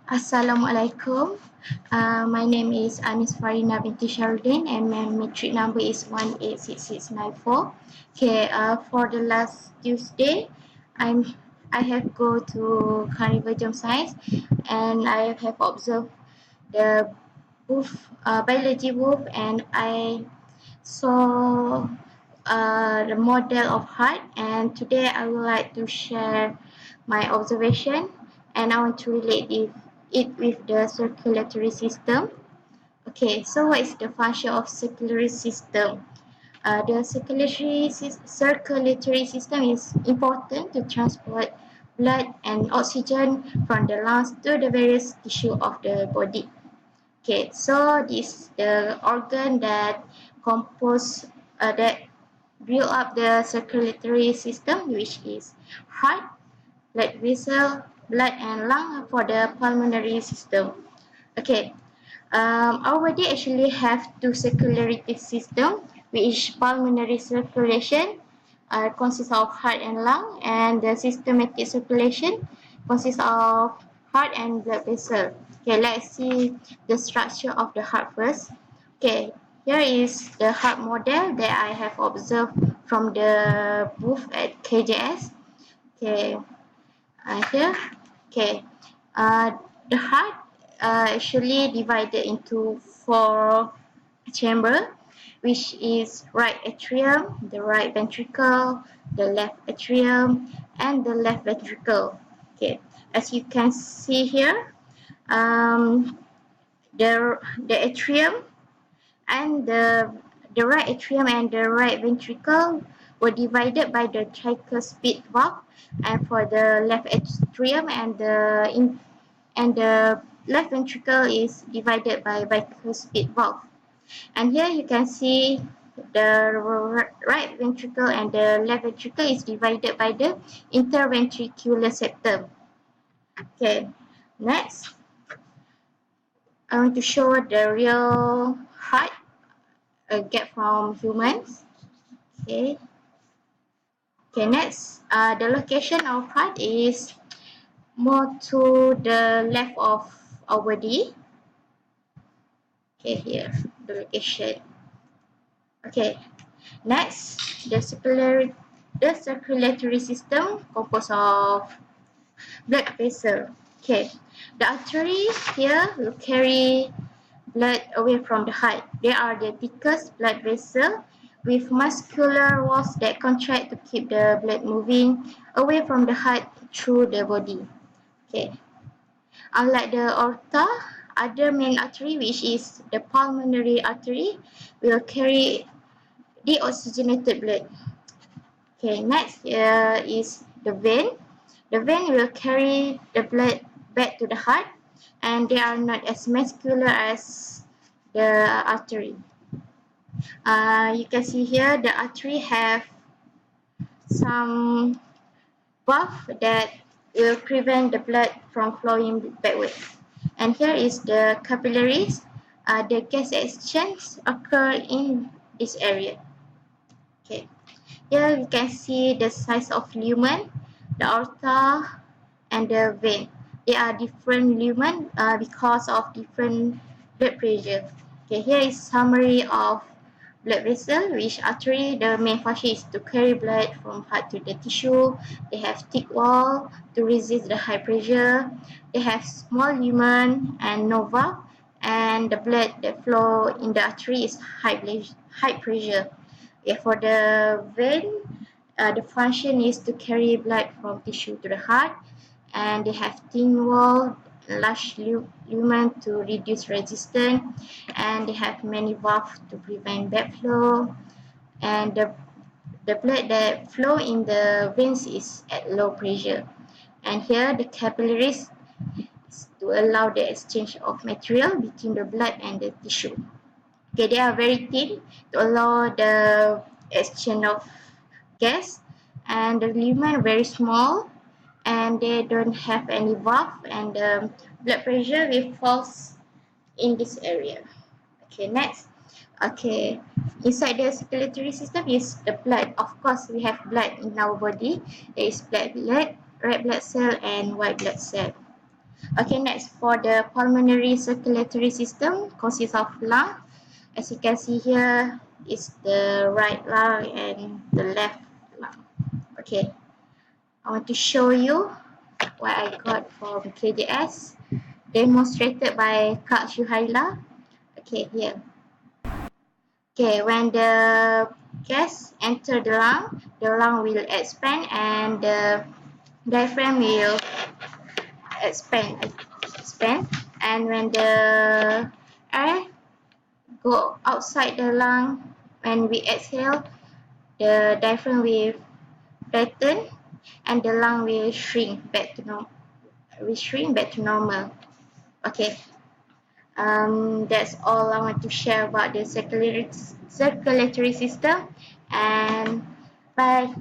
Assalamualaikum. My name is Anis Farina binti Sharudin and my matric number is 186694. Okay, for the last Tuesday, I'm I have go to Carnival Jump Science and I have observed the booth, biology booth, and I saw the model of heart. And today I would like to share my observation, and I want to relate it with the circulatory system. Okay, so what is the function of circulatory system? The circulatory system is important to transport blood and oxygen from the lungs to the various tissue of the body. Okay, so this the organ that compose that build up the circulatory system, which is heart, blood vessel, blood and lung for the pulmonary system. Okay, our body actually have two circulatory system, which pulmonary circulation consists of heart and lung, and the systematic circulation consists of heart and blood vessel. Okay, let's see the structure of the heart first. Okay, here is the heart model that I have observed from the booth at KJS. Okay, here. Okay, uh, the heart actually divided into four chamber, which is right atrium, the right ventricle, the left atrium, and the left ventricle. Okay, as you can see here, um, the atrium and the right atrium and the right ventricle were divided by the tricuspid valve, and for the left atrium and the left ventricle is divided by bicuspid valve. And here you can see the right ventricle and the left ventricle is divided by the interventricular septum. Okay, next I want to show the real heart get from humans. Okay. Okay, next, the location of heart is more to the left of our body. Okay, here, the location. Okay, next, the circulatory system composed of blood vessel. Okay, the artery here will carry blood away from the heart. They are the thickest blood vessel with muscular walls that contract to keep the blood moving away from the heart through the body. Okay. Unlike the aorta, other main artery, which is the pulmonary artery, will carry deoxygenated blood. Okay, next is the vein. The vein will carry the blood back to the heart, and they are not as muscular as the artery. You can see here the artery have some valve that will prevent the blood from flowing backwards. And here is the capillaries. The gas exchange occur in this area. Okay. Here you can see the size of lumen, the aorta, and the vein. They are different lumen because of different blood pressure. Okay, here is summary of blood vessel, which artery, the main function is to carry blood from heart to the tissue. They have thick wall to resist the high pressure. They have small lumen and no valve, and the blood that flow in the artery is high pressure. Okay, for the vein, the function is to carry blood from tissue to the heart, and they have thin wall, large lumen to reduce resistance, and they have many valves to prevent backflow, and the blood that flow in the veins is at low pressure. And here the capillaries is to allow the exchange of material between the blood and the tissue. Okay, they are very thin to allow the exchange of gas, and the lumen very small, and they don't have any valve, and the blood pressure will falls in this area. Okay, next. Okay, inside the circulatory system is the blood. Of course, we have blood in our body. There is black blood, red blood cell, and white blood cell. Okay, next for the pulmonary circulatory system consists of lung. As you can see here, is the right lung and the left lung. Okay, I want to show you what I got from KDS, demonstrated by Kak Shuhaila. Okay, here. Okay, when the gas enter the lung will expand and the diaphragm will expand, and when the air go outside the lung, when we exhale, the diaphragm will flatten and the lung will shrink back to normal. Okay, that's all I want to share about the circulatory system, and bye.